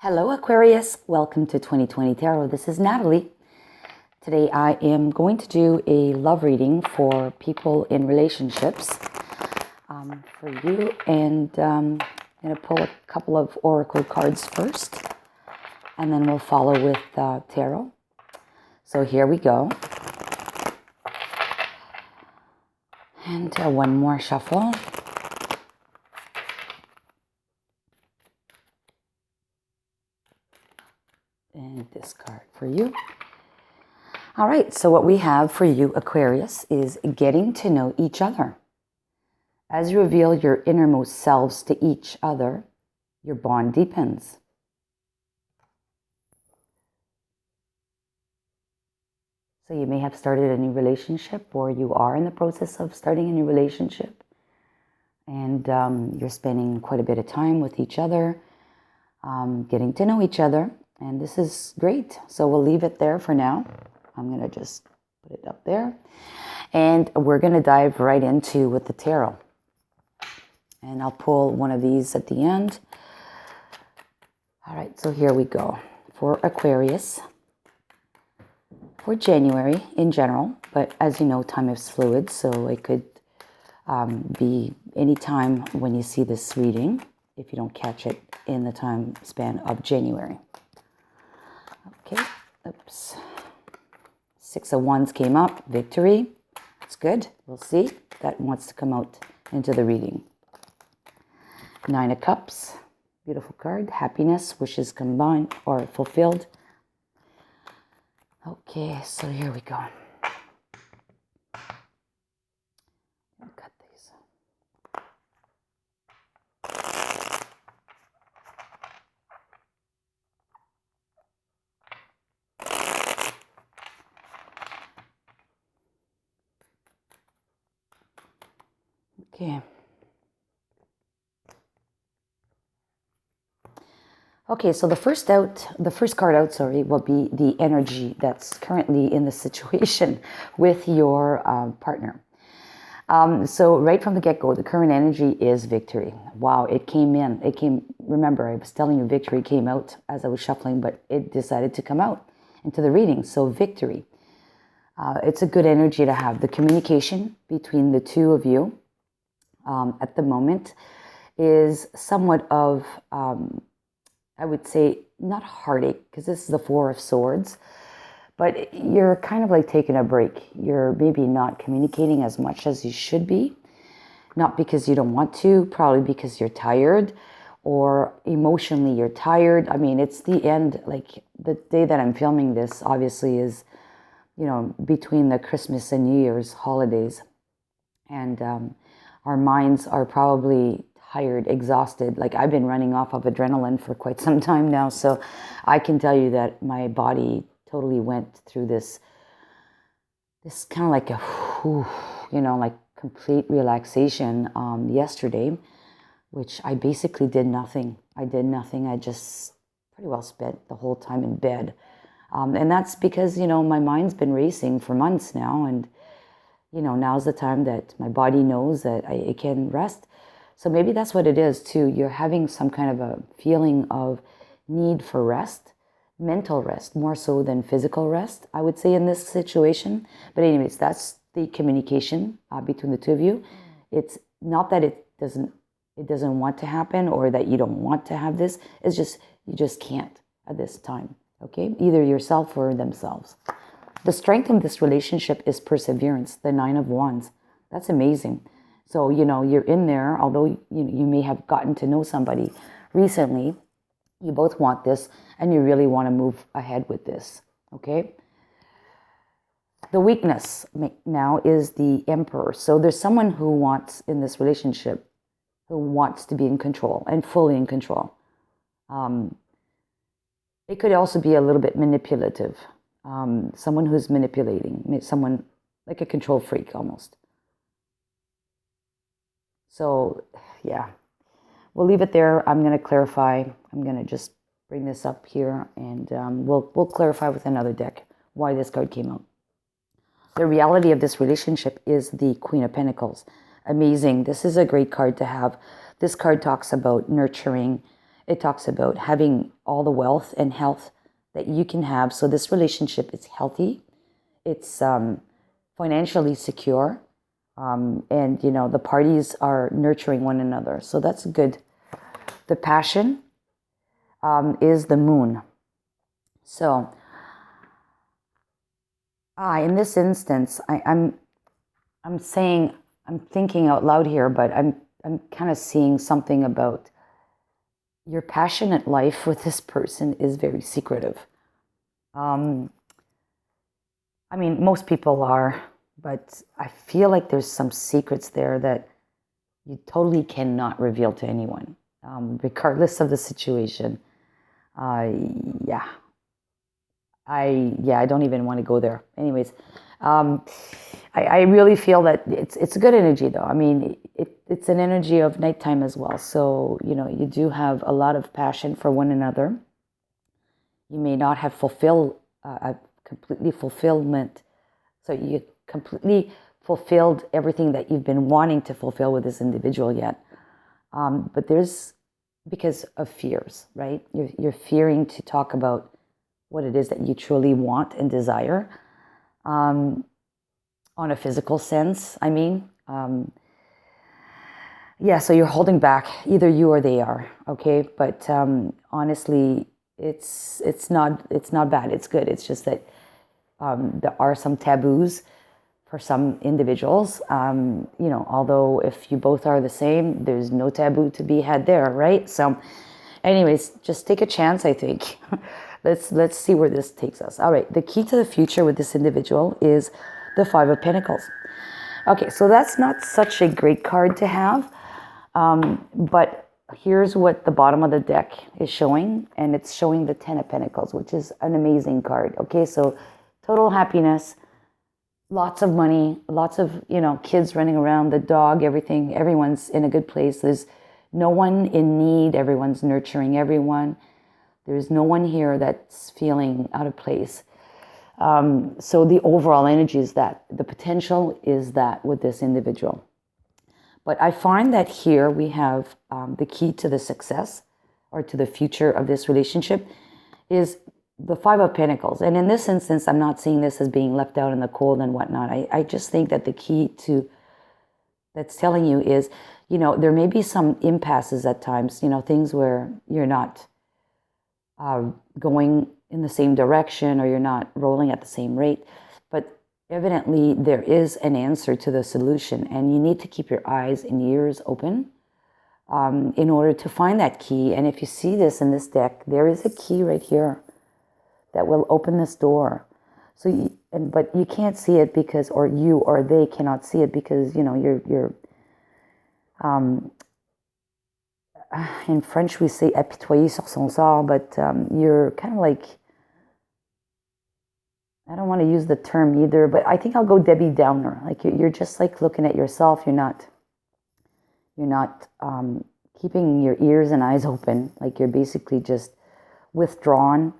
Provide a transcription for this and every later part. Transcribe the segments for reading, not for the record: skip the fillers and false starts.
Hello Aquarius, welcome to 2020 Tarot. This is Natalie. Today I am going to do a love reading for people in relationships for you, and I'm going to pull a couple of oracle cards first and then we'll follow with tarot. So here we go. And one more shuffle. And this card for you. All right, so what we have for you, Aquarius, is getting to know each other. As you reveal your innermost selves to each other, your bond deepens. So you may have started a new relationship, or you are in the process of starting a new relationship, and you're spending quite a bit of time with each other, getting to know each other. And this is great. So we'll leave it there for now. I'm going to just put it up there. And we're going to dive right into with the tarot. And I'll pull one of these at the end. All right, so here we go. For Aquarius, for January in general. But as you know, time is fluid. So it could be any time when you see this reading, if you don't catch it in the time span of January. Okay, oops. 6 of Wands came up, victory. It's good. We'll see. That wants to come out into the reading. 9 of Cups, beautiful card. Happiness, wishes combined or fulfilled. Okay, so here we go. Cut these. Okay. Okay, so the first card out, will be the energy that's currently in the situation with your partner. So right from the get-go, the current energy is victory. Wow, it came in. Remember, I was telling you victory came out as I was shuffling, but it decided to come out into the reading. So victory. It's a good energy to have. The communication between the two of you at the moment is somewhat of, I would say, not heartache, because this is the 4 of Swords, but you're kind of like taking a break. You're maybe not communicating as much as you should be, not because you don't want to, probably because you're tired, or emotionally you're tired. I mean, it's the end, like the day that I'm filming this, obviously, is, between the Christmas and New Year's holidays, and our minds are probably tired, exhausted. Like, I've been running off of adrenaline for quite some time now, so I can tell you that my body totally went through this kind of like like complete relaxation yesterday, which I basically did nothing. I just pretty well spent the whole time in bed, and that's because my mind's been racing for months now, and now's the time that my body knows that it can rest. So maybe that's what it is too. You're having some kind of a feeling of need for rest, mental rest, more so than physical rest, I would say, in this situation. But anyways, that's the communication between the two of you. It's not that it doesn't want to happen, or that you don't want to have this. It's just, you just can't at this time, okay? Either yourself or themselves. The strength of this relationship is perseverance, the 9 of Wands. That's amazing. So, you're in there, although you may have gotten to know somebody recently, you both want this, and you really want to move ahead with this, okay? The weakness now is the Emperor. So there's someone who wants, in this relationship, who wants to be in control and fully in control. It could also be a little bit manipulative. Someone who's manipulating, someone like a control freak almost. So, yeah, we'll leave it there. I'm going to clarify. I'm going to just bring this up here, and we'll clarify with another deck why this card came out. The reality of this relationship is the Queen of Pentacles. Amazing. This is a great card to have. This card talks about nurturing. it talks about having all the wealth and health that you can have. So this relationship is healthy. It's financially secure. And, the parties are nurturing one another. So that's good. The passion is the moon. So in this instance, I'm thinking out loud here, but I'm kind of seeing something about your passionate life with this person is very secretive. Most people are, but I feel like there's some secrets there that you totally cannot reveal to anyone, regardless of the situation. Yeah. I don't even want to go there. Anyways, I really feel that it's a good energy, though. It's an energy of nighttime as well. So, you do have a lot of passion for one another. You may not have completely fulfillment. So you completely fulfilled everything that you've been wanting to fulfill with this individual yet. But there's, because of fears, right? You're fearing to talk about what it is that you truly want and desire, on a physical sense, so you're holding back, either you or they are, okay? But honestly, it's not bad, it's good. It's just that there are some taboos for some individuals, although if you both are the same, there's no taboo to be had there, right? So anyways, just take a chance, I think. Let's see where this takes us. All right, the key to the future with this individual is the Five of Pentacles. Okay, so that's not such a great card to have, but here's what the bottom of the deck is showing, and it's showing the Ten of Pentacles, which is an amazing card. Okay, so total happiness, lots of money, lots of, kids running around, the dog, everything, everyone's in a good place. There's no one in need, everyone's nurturing everyone. There's no one here that's feeling out of place. So the overall energy is that, the potential is that with this individual. But I find that here we have the key to the success or to the future of this relationship is the Five of Pentacles. And in this instance, I'm not seeing this as being left out in the cold and whatnot. I just think that the key to that's telling you is, there may be some impasses at times, things where you're not going in the same direction or you're not rolling at the same rate. But evidently there is an answer to the solution, and you need to keep your eyes and ears open in order to find that key. And if you see this in this deck, there is a key right here that will open this door. So, but you can't see it because, or you or they cannot see it because, you're in French we say apitoyer sur son sort, but you're kind of like, I don't want to use the term either, but I think I'll go Debbie Downer. Like you're just like looking at yourself. You're not keeping your ears and eyes open. Like you're basically just withdrawn.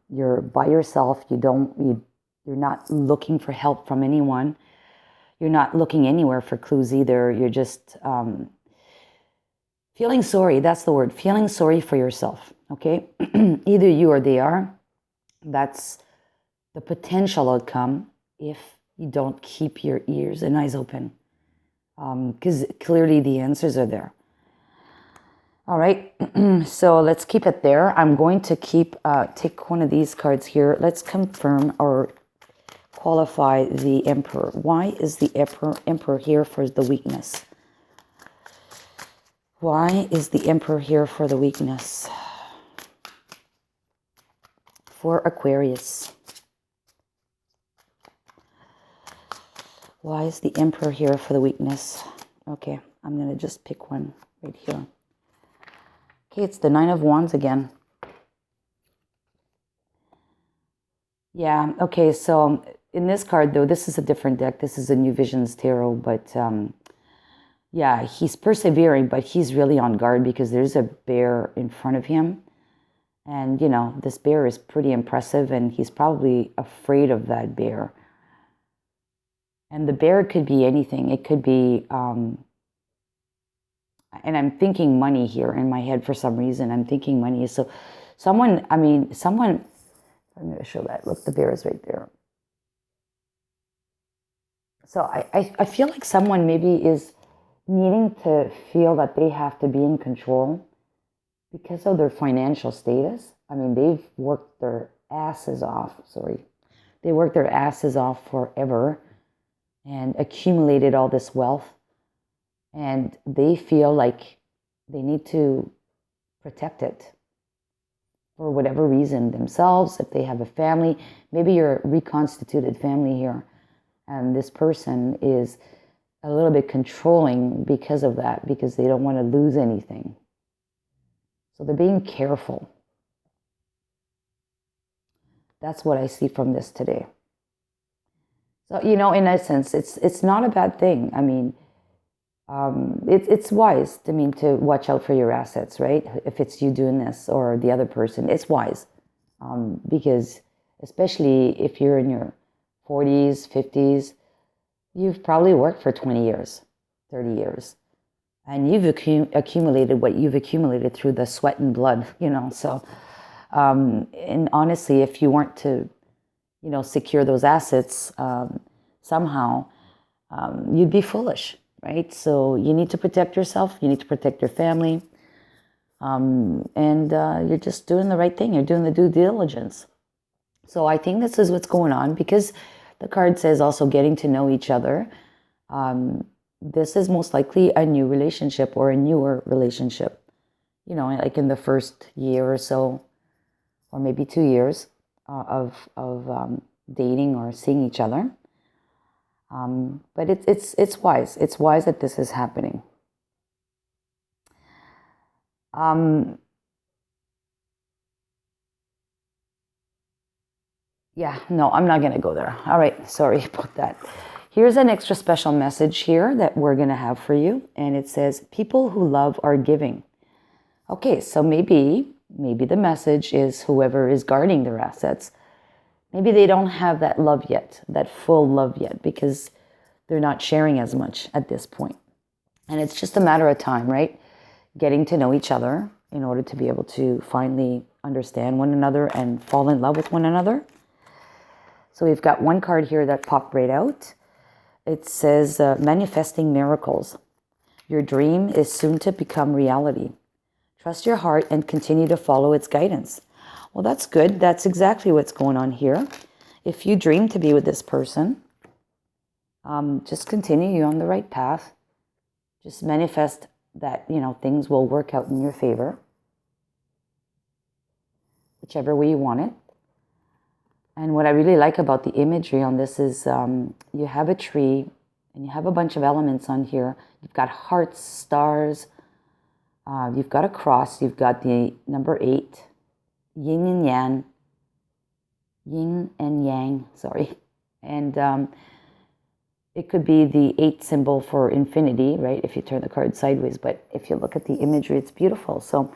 You're by yourself. You're not looking for help from anyone. You're not looking anywhere for clues either. You're just feeling sorry. That's the word. Feeling sorry for yourself. Okay, either you or they are. That's the potential outcome if you don't keep your ears and eyes open, because clearly the answers are there. All right, so let's keep it there. I'm going to take one of these cards here. Let's confirm or qualify the Emperor. Why is the Emperor here for the weakness? Why is the Emperor here for the weakness? For Aquarius. Why is the Emperor here for the weakness? Okay, I'm going to just pick one right here. Okay, it's the Nine of Wands again. Yeah, okay, so in this card, though, this is a different deck. This is a New Visions Tarot, but yeah, he's persevering, but he's really on guard because there's a bear in front of him. And, this bear is pretty impressive, and he's probably afraid of that bear. And the bear could be anything. It could be and I'm thinking money here in my head for some reason. I'm thinking money. So someone, I'm going to show that. Look, the bear is right there. So I feel like someone maybe is needing to feel that they have to be in control because of their financial status. I mean, they've worked their asses off. They worked their asses off forever and accumulated all this wealth. And they feel like they need to protect it for whatever reason themselves. If they have a family, maybe you're a reconstituted family here, and this person is a little bit controlling because of that, because they don't want to lose anything. So they're being careful. That's what I see from this today. So, in essence, it's not a bad thing. I mean, it's wise, to watch out for your assets, right? If it's you doing this or the other person, it's wise. Because especially if you're in your 40s, 50s, you've probably worked for 20 years, 30 years. And you've accumulated what you've accumulated through the sweat and blood, So, and honestly, if you weren't to, secure those assets somehow, you'd be foolish, right? So you need to protect yourself. You need to protect your family. And you're just doing the right thing. You're doing the due diligence. So I think this is what's going on, because the card says also getting to know each other. This is most likely a new relationship or a newer relationship, like in the first year or so, or maybe 2 years of dating or seeing each other. But it's wise. It's wise that this is happening. Yeah, no, I'm not going to go there. All right, sorry about that. Here's an extra special message here that we're going to have for you. And it says, people who love are giving. Okay, so maybe the message is whoever is guarding their assets, maybe they don't have that love yet, that full love yet, because they're not sharing as much at this point. And it's just a matter of time, right? Getting to know each other in order to be able to finally understand one another and fall in love with one another. So we've got one card here that popped right out. It says, manifesting miracles. Your dream is soon to become reality. Trust your heart and continue to follow its guidance. Well, that's good. That's exactly what's going on here. If you dream to be with this person, just continue. You're on the right path. Just manifest that, things will work out in your favor, whichever way you want it. And what I really like about the imagery on this is you have a tree and you have a bunch of elements on here. You've got hearts, stars, you've got a cross, you've got the number 8, yin and yang, and it could be the 8 symbol for infinity, right, if you turn the card sideways. But if you look at the imagery, it's beautiful. So,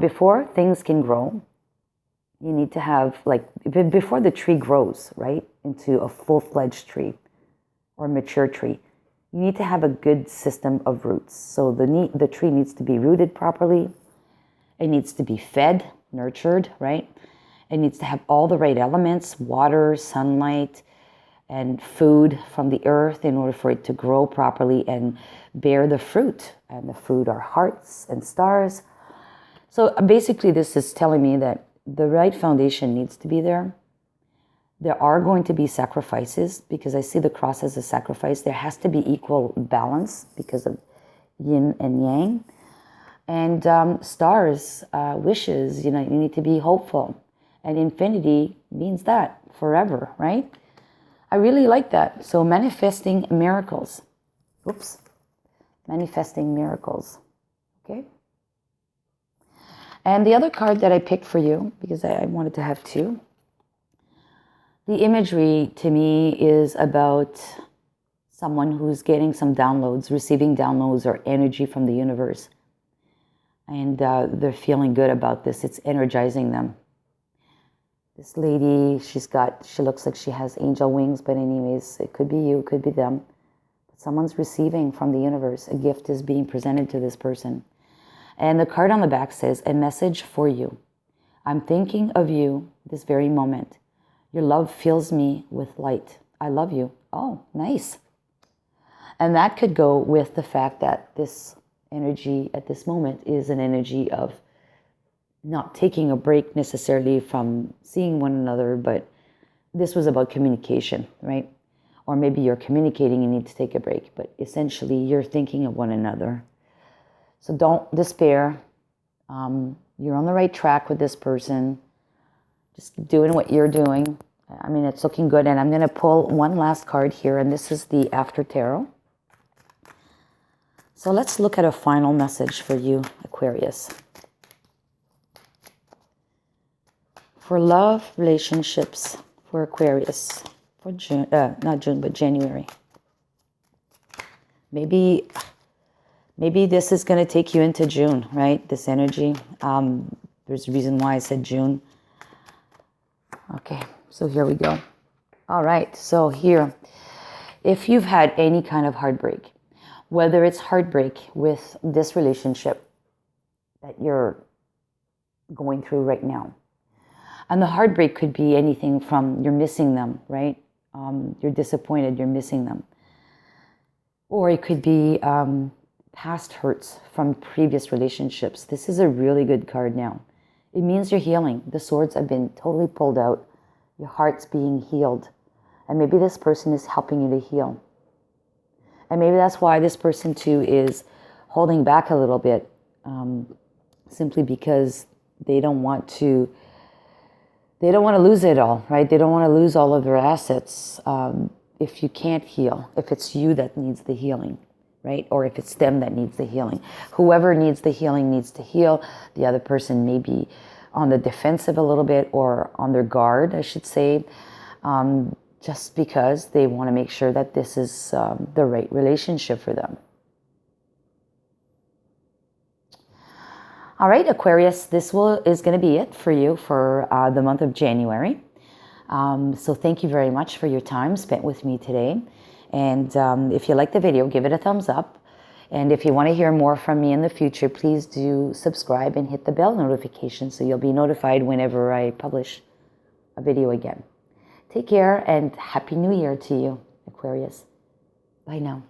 before things can grow, you need to have, before the tree grows, right, into a full-fledged tree or mature tree, you need to have a good system of roots. So the tree needs to be rooted properly. It needs to be fed, nurtured, right? It needs to have all the right elements, water, sunlight, and food from the earth in order for it to grow properly and bear the fruit. And the fruit are hearts and stars. So basically this is telling me that the right foundation needs to be there. There are going to be sacrifices, because I see the cross as a sacrifice. There has to be equal balance because of yin and yang. And stars, wishes, you need to be hopeful. And infinity means that, forever, right? I really like that. So manifesting miracles. Oops. Manifesting miracles. Okay? And the other card that I picked for you, because I wanted to have 2, the imagery to me is about someone who's getting some downloads, receiving downloads or energy from the universe. And they're feeling good about this. It's energizing them. This lady, she looks like she has angel wings, but anyways, it could be you, it could be them. Someone's receiving from the universe. A gift is being presented to this person. And the card on the back says, a message for you. I'm thinking of you this very moment. Your love fills me with light. I love you. Oh, nice. And that could go with the fact that this energy at this moment is an energy of not taking a break necessarily from seeing one another, but this was about communication, right? Or maybe you're communicating and need to take a break, but essentially you're thinking of one another. So don't despair. You're on the right track with this person. Just keep doing what you're doing. I mean, it's looking good. And I'm going to pull one last card here, and this is the After Tarot. So let's look at a final message for you, Aquarius. For love, relationships, for Aquarius, for June, not June, but January. Maybe this is going to take you into June, right? This energy. There's a reason why I said June. Okay, so here we go. All right, so here, if you've had any kind of heartbreak, whether it's heartbreak with this relationship that you're going through right now, and the heartbreak could be anything from you're missing them, right? You're disappointed, you're missing them. Or it could be past hurts from previous relationships. This is a really good card now. It means you're healing. The swords have been totally pulled out. Your heart's being healed. And maybe this person is helping you to heal. And maybe that's why this person too is holding back a little bit, simply because they don't want to lose it all, right? They don't want to lose all of their assets if you can't heal, if it's you that needs the healing, right? Or if it's them that needs the healing. Whoever needs the healing needs to heal. The other person may be on the defensive a little bit, or on their guard, I should say, just because they want to make sure that this is the right relationship for them. All right, Aquarius, this is going to be it for you for the month of January. So thank you very much for your time spent with me today. And if you like the video, give it a thumbs up. And if you want to hear more from me in the future, please do subscribe and hit the bell notification so you'll be notified whenever I publish a video again. Take care and Happy New Year to you, Aquarius. Bye now.